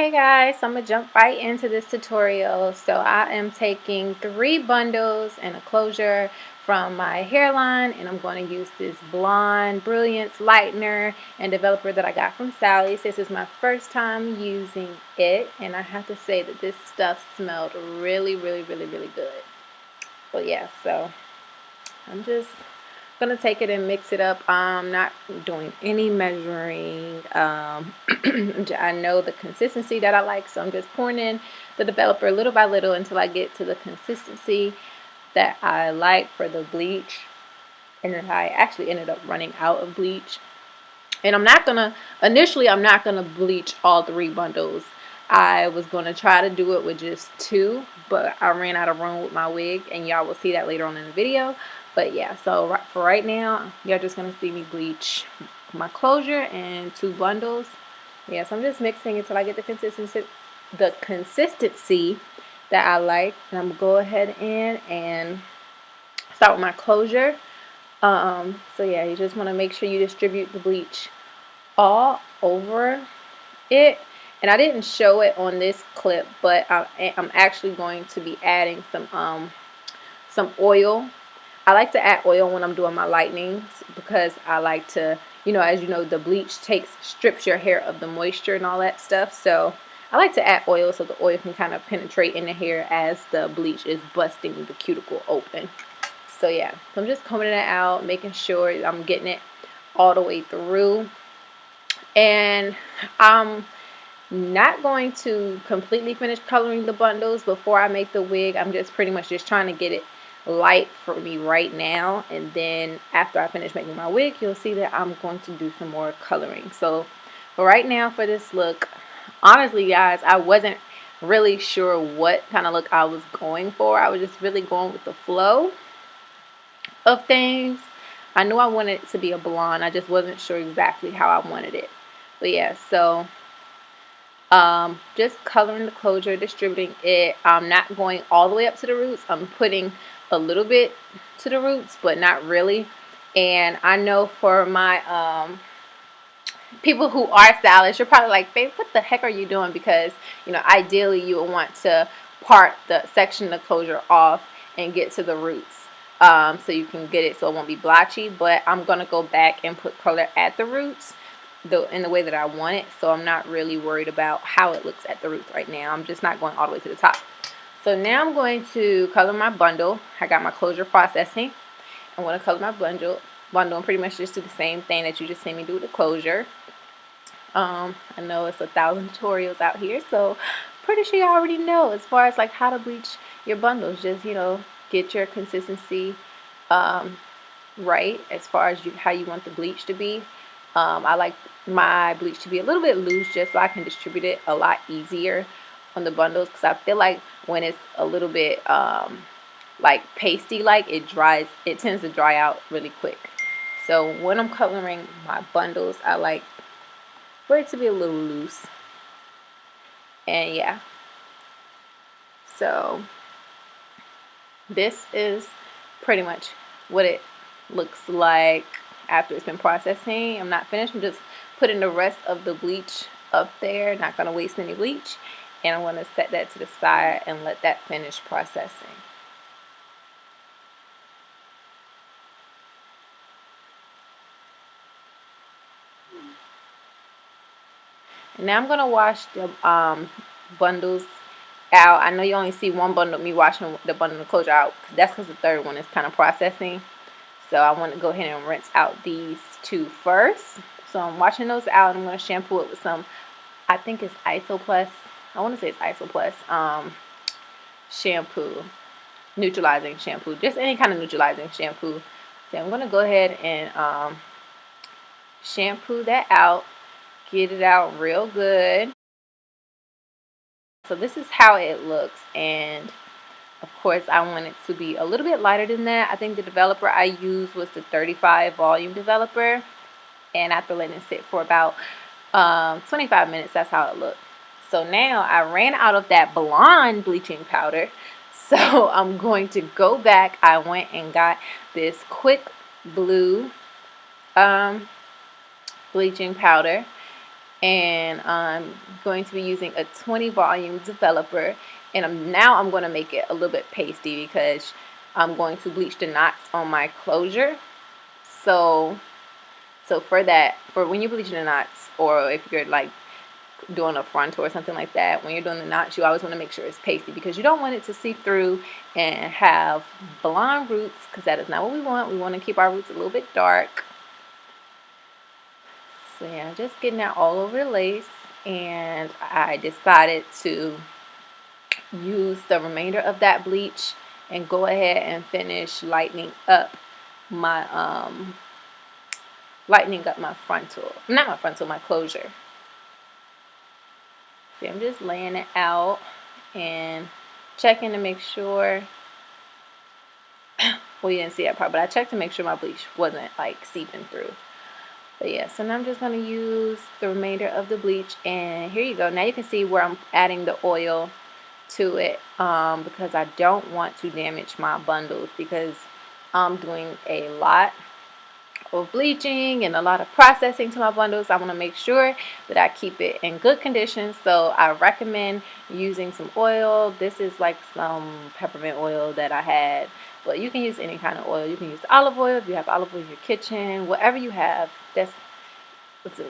Hey guys, so I'm gonna jump right into this tutorial. So I am taking 3 bundles and a closure from my hairline, and I'm going to use this Blonde Brilliance lightener and developer that I got from Sally's. This is my first time using it, and I have to say that this stuff smelled really good. But yeah, so I'm just gonna take it and mix it up. I'm not doing any measuring. I know the consistency that I like, so I'm just pouring in the developer little by little until I get to the consistency that I like for the bleach. And then I actually ended up running out of bleach, and I'm not gonna bleach all 3 bundles. I was gonna try to do it with just 2, but I ran out of room with my wig, and y'all will see that later on in the video. But yeah, so for right now, y'all just gonna see me bleach my closure and 2 bundles. Yeah, so I'm just mixing until I get the consistency that I like, and I'm gonna go ahead and start with my closure. So yeah, you just want to make sure you distribute the bleach all over it. And I didn't show it on this clip, but I'm actually going to be adding some oil. I like to add oil when I'm doing my lightnings because I like to, as you know, the bleach strips your hair of the moisture and all that stuff. So I like to add oil so the oil can kind of penetrate in the hair as the bleach is busting the cuticle open. So yeah, so I'm just combing it out, making sure I'm getting it all the way through. And I'm not going to completely finish coloring the bundles before I make the wig. I'm just pretty much just trying to get it light for me right now, and then after I finish making my wig, you'll see that I'm going to do some more coloring. So for right now, for this look, honestly guys, I wasn't really sure what kind of look I was going for. I was just really going with the flow of things. I knew I wanted it to be a blonde. I just wasn't sure exactly how I wanted it. But yeah, so just coloring the closure, distributing it. I'm not going all the way up to the roots. I'm putting a little bit to the roots, but not really. And I know for my people who are stylists, you're probably like, babe, what the heck are you doing? Because ideally you would want to part the section of the closure off and get to the roots, so you can get it so it won't be blotchy. But I'm gonna go back and put color at the roots in the way that I want it, so I'm not really worried about how it looks at the roots right now. I'm just not going all the way to the top. So now I'm going to color my bundle. I got my closure processing. I'm going to color my bundle and pretty much just do the same thing that you just seen me do with the closure. I know it's 1,000 tutorials out here, so pretty sure you already know as far as like how to bleach your bundles. Just get your consistency right as far as how you want the bleach to be. I like my bleach to be a little bit loose just so I can distribute it a lot easier on the bundles, because I feel like when it's a little bit like pasty like, it tends to dry out really quick. So when I'm coloring my bundles, I like for it to be a little loose. And yeah, so this is pretty much what it looks like after it's been processing. I'm not finished. I'm just putting the rest of the bleach up there. Not going to waste any bleach. And I'm going to set that to the side and let that finish processing. And now I'm going to wash the bundles out. I know you only see one bundle, me washing the bundle of closure out. That's because the third one is kind of processing. So I want to go ahead and rinse out these 2 first. So I'm washing those out. I'm going to shampoo it with some, I think it's Iso Plus. I want to say it's Iso Plus shampoo, neutralizing shampoo, just any kind of neutralizing shampoo. So I'm going to go ahead and shampoo that out, get it out real good. So this is how it looks, and of course I want it to be a little bit lighter than that. I think the developer I used was the 35 volume developer, and after letting it sit for about 25 minutes, that's how it looked. So now I ran out of that blonde bleaching powder, so I'm going to go back. I went and got this quick blue bleaching powder, and I'm going to be using a 20 volume developer, and I'm going to make it a little bit pasty because I'm going to bleach the knots on my closure. So for that, for when you're bleaching the knots, or if you're like doing a frontal or something like that, when you're doing the knots, you always want to make sure it's pasty because you don't want it to seep through and have blonde roots, because that is not what we want. We want to keep our roots a little bit dark. So yeah, just getting that all over the lace, and I decided to use the remainder of that bleach and go ahead and finish lightening up my frontal, not my frontal, my closure. See, I'm just laying it out and checking to make sure. Well, you didn't see that part, but I checked to make sure my bleach wasn't like seeping through. But yeah, so now I'm just going to use the remainder of the bleach, and here you go. Now you can see where I'm adding the oil to it, because I don't want to damage my bundles, because I'm doing a lot of bleaching and a lot of processing to my bundles. I want to make sure that I keep it in good condition, so I recommend using some oil. This is like some peppermint oil that I had, but you can use any kind of oil. You can use olive oil if you have olive oil in your kitchen. Whatever you have,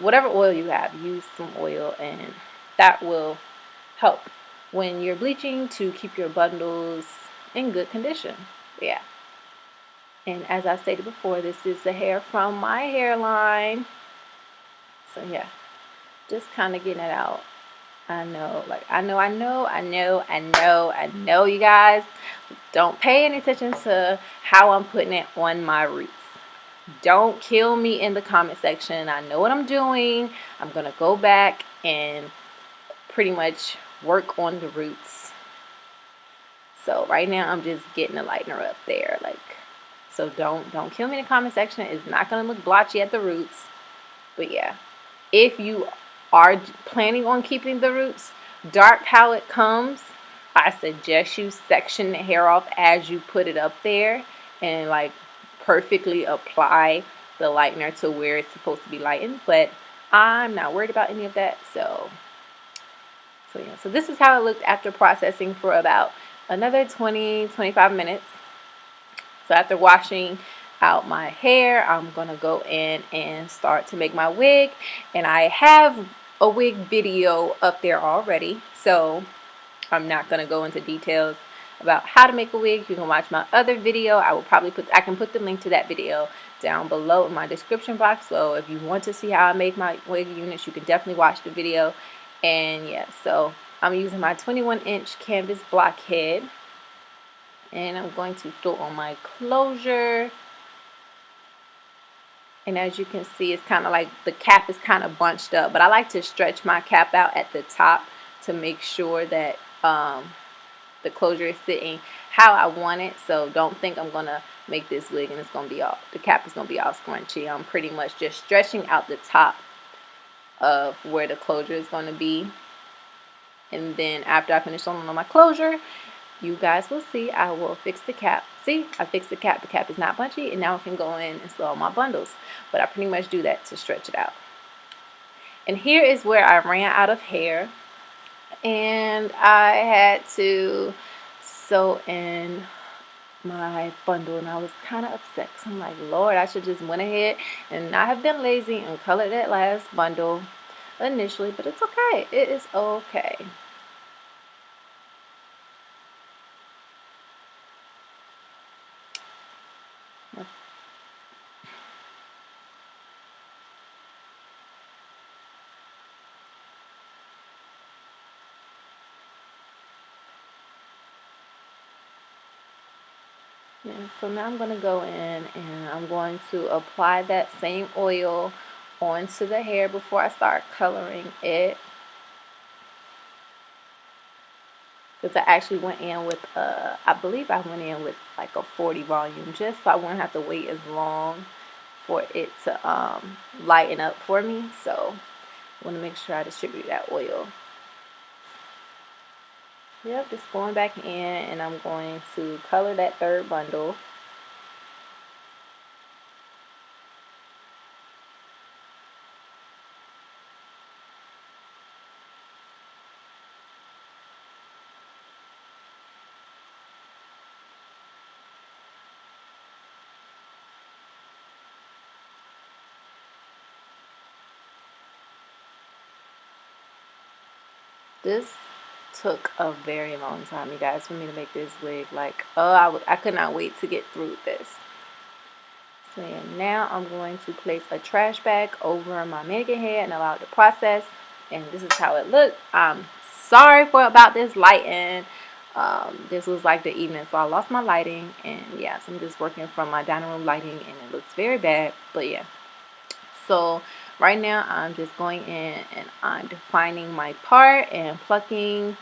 whatever oil you have, use some oil, and that will help when you're bleaching to keep your bundles in good condition. Yeah. And as I stated before, this is the hair from my hairline. So yeah, just kind of getting it out. I know, you guys don't pay any attention to how I'm putting it on my roots. Don't kill me in the comment section. I know what I'm doing. I'm going to go back and pretty much work on the roots. So right now I'm just getting the lightener up there, like, so don't kill me in the comment section. It's not going to look blotchy at the roots. But yeah, if you are planning on keeping the roots dark how it comes, I suggest you section the hair off as you put it up there, and like perfectly apply the lightener to where it's supposed to be lightened. But I'm not worried about any of that. So yeah, so this is how it looked after processing for about another 20-25 minutes. So after washing out my hair, I'm going to go in and start to make my wig. And I have a wig video up there already, so I'm not going to go into details about how to make a wig. You can watch my other video. I can put the link to that video down below in my description box. So if you want to see how I make my wig units, you can definitely watch the video. And yeah, so I'm using my 21-inch canvas blockhead, and I'm going to fill on my closure. And as you can see, it's kind of like the cap is kind of bunched up, but I like to stretch my cap out at the top to make sure that the closure is sitting how I want it. So don't think I'm gonna make this wig and the cap is gonna be all scrunchy. I'm pretty much just stretching out the top of where the closure is going to be. And then after I finish on my closure, you guys will see I will fix the cap. See, I fixed the cap. The cap is not bunchy, and now I can go in and sew my bundles. But I pretty much do that to stretch it out. And here is where I ran out of hair, and I had to sew in my bundle, and I was kind of upset because I'm like, Lord, I should just went ahead and not have been lazy and colored that last bundle initially, but it's okay. It is okay. Yeah, so now I'm going to go in and I'm going to apply that same oil onto the hair before I start coloring it. Because I actually went in with, I believe I went in with like a 40 volume, just so I wouldn't have to wait as long for it to lighten up for me. So I want to make sure I distribute that oil. Yep, just going back in, and I'm going to color that third bundle. This took a very long time, you guys, for me to make this wig. Like, oh, I could not wait to get through this. So yeah, now I'm going to place a trash bag over my mannequin head and allow it to process. And this is how it looked. I'm sorry about this lighting. This was like the evening, so I lost my lighting. And yeah, so I'm just working from my dining room lighting, and it looks very bad. But yeah. So right now I'm just going in and I'm defining my part and plucking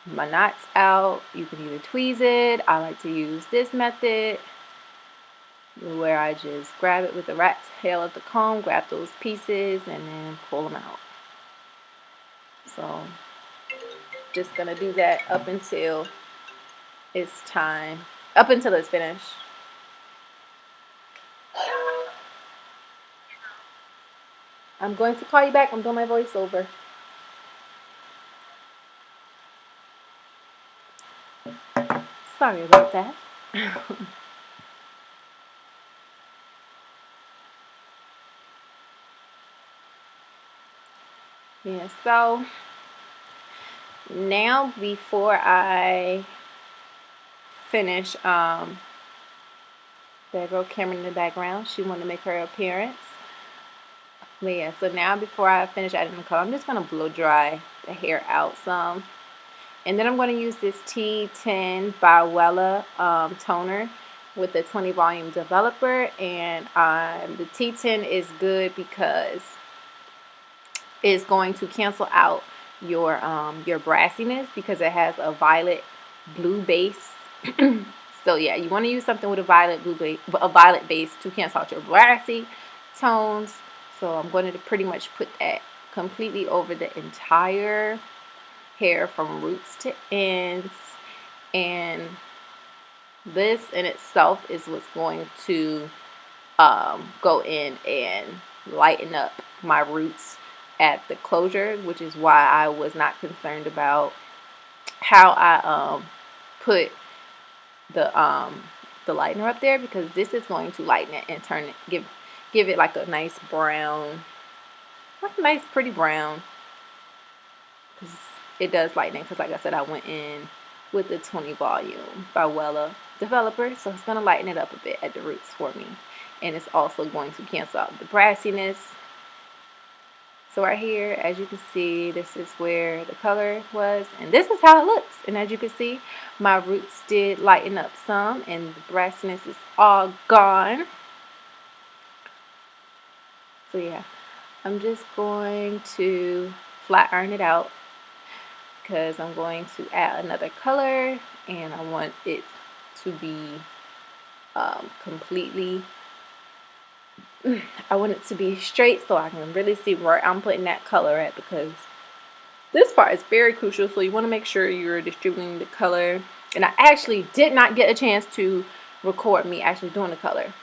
my knots out. You can either tweeze it. I like to use this method where I just grab it with the rat tail of the comb, grab those pieces, and then pull them out. So just gonna do that up until it's time, up until it's finished. I'm going to call you back. I'm doing my voiceover. Sorry about that. Yeah, so now before I finish, there go Cameron in the background. She wanted to make her appearance. But yeah, so now before I finish adding the color, I'm just going to blow dry the hair out some. And then I'm going to use this T10 by Wella toner with the 20 volume developer. And the T10 is good because it's going to cancel out your brassiness because it has a violet blue base. So yeah, you want to use something with a violet base to cancel out your brassy tones. So I'm going to pretty much put that completely over the entire hair from roots to ends, and this in itself is what's going to go in and lighten up my roots at the closure, which is why I was not concerned about how I put the lightener up there, because this is going to lighten it and turn it, give it like a nice brown, like a nice pretty brown, because it does lighten it, because like I said, I went in with the 20 volume by Wella developer, so it's going to lighten it up a bit at the roots for me, and it's also going to cancel out the brassiness. So right here, as you can see, this is where the color was, and this is how it looks. And as you can see, my roots did lighten up some, and the brassiness is all gone. So yeah, I'm just going to flat iron it out because I'm going to add another color, and I want it to be completely, I want it to be straight so I can really see where I'm putting that color at, because this part is very crucial. So you want to make sure you're distributing the color. And I actually did not get a chance to record me actually doing the color,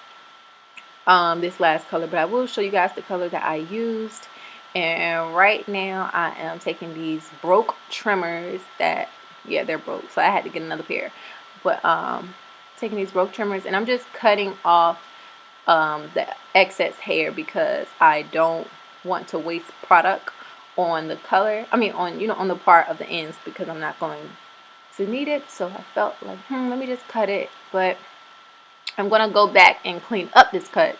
this last color, but I will show you guys the color that I used. And right now I am taking these broke trimmers that, yeah, they're broke, so I had to get another pair. But taking these broke trimmers, and I'm just cutting off the excess hair because I don't want to waste product on the color, I mean on the part of the ends, because I'm not going to need it. So I felt like let me just cut it, but I'm gonna go back and clean up this cut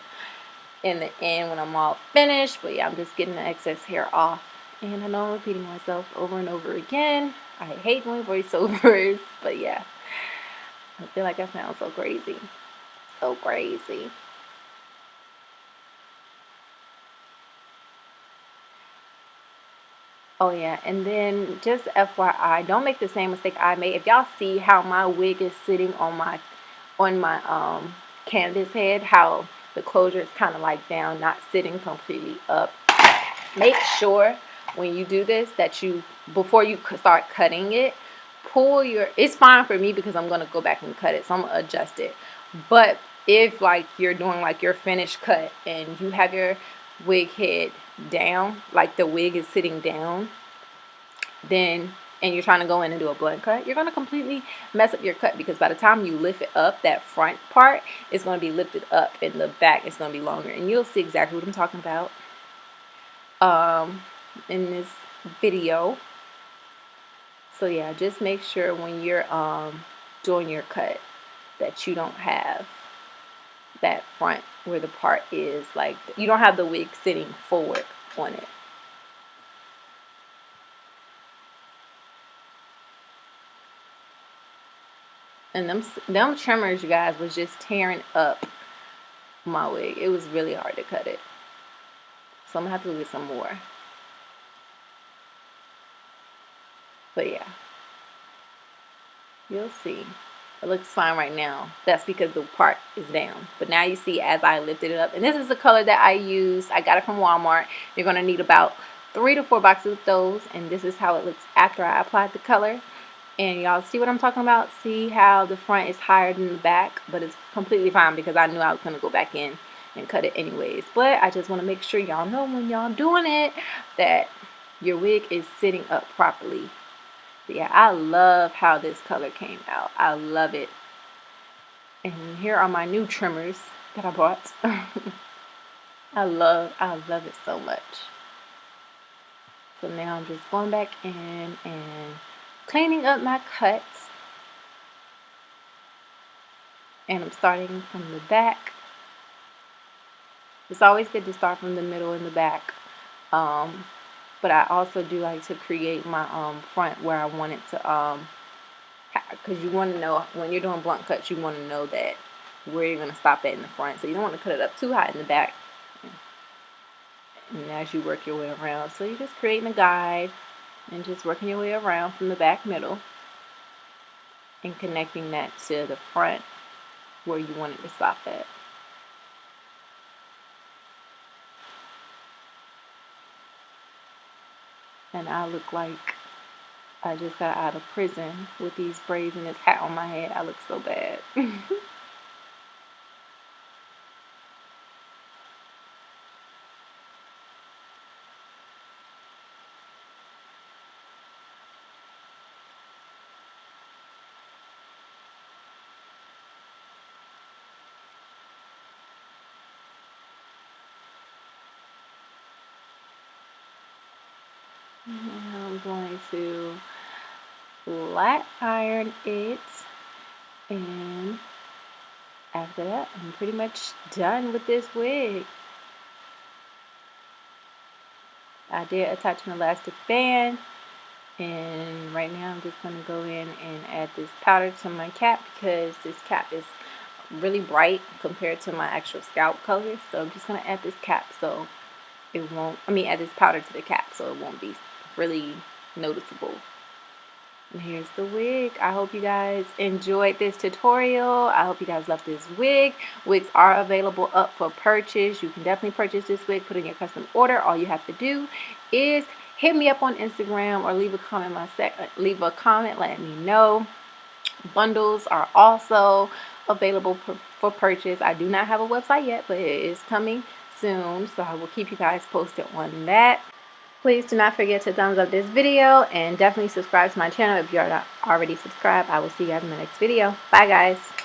in the end when I'm all finished. But yeah, I'm just getting the excess hair off, and I know I'm repeating myself over and over again. I hate doing voiceovers, but yeah, I feel like I sound so crazy. Oh yeah, and then just FYI, don't make the same mistake I made. If y'all see how my wig is sitting on my canvas head, how the closure is kind of like down, not sitting completely up. Make sure when you do this that before you start cutting it, it's fine for me because I'm gonna go back and cut it, so I'm gonna adjust it. But if like you're doing like your finished cut and you have your wig head down, like the wig is sitting down, and you're trying to go in and do a blunt cut, you're going to completely mess up your cut, because by the time you lift it up, that front part is going to be lifted up and the back is going to be longer, and you'll see exactly what I'm talking about in this video. So yeah, just make sure when you're doing your cut that you don't have that front where the part is, like, you don't have the wig sitting forward on it. And them trimmers, you guys, was just tearing up my wig. It was really hard to cut it. So I'm gonna have to get some more. But yeah, you'll see. It looks fine right now. That's because the part is down. But now you see as I lifted it up. And this is the color that I used. I got it from Walmart. You're going to need about 3 to 4 boxes of those. And this is how it looks after I applied the color. And y'all see what I'm talking about? See how the front is higher than the back? But it's completely fine because I knew I was going to go back in and cut it anyways. But I just want to make sure y'all know when y'all doing it that your wig is sitting up properly. But yeah, I love how this color came out. I love it. And here are my new trimmers that I bought. I love it so much. So now I'm just going back in and cleaning up my cuts. And I'm starting from the back. It's always good to start from the middle and the back. But I also do like to create my front where I want it to, because you want to know when you're doing blunt cuts, you want to know that where you're going to stop at in the front. So you don't want to cut it up too high in the back. And as you work your way around, so you're just creating a guide and just working your way around from the back middle and connecting that to the front where you want it to stop at. And I look like I just got out of prison with these braids and this hat on my head. I look so bad. I'm going to flat iron it, and after that I'm pretty much done with this wig. I did attach an elastic band, and right now I'm just going to go in and add this powder to my cap because this cap is really bright compared to my actual scalp color. So I'm just going to add this cap so it won't, add this powder to the cap so it won't be really noticeable. And here's the wig. I hope you guys enjoyed this tutorial. I hope you guys love this wig. Wigs are available up for purchase. You can definitely purchase this wig, put in your custom order. All you have to do is hit me up on Instagram or leave a comment letting me know. Bundles are also available for purchase. I do not have a website yet, but it is coming soon, so I will keep you guys posted on that. Please do not forget to thumbs up this video and definitely subscribe to my channel if you're not already subscribed. I will see you guys in the next video. Bye guys.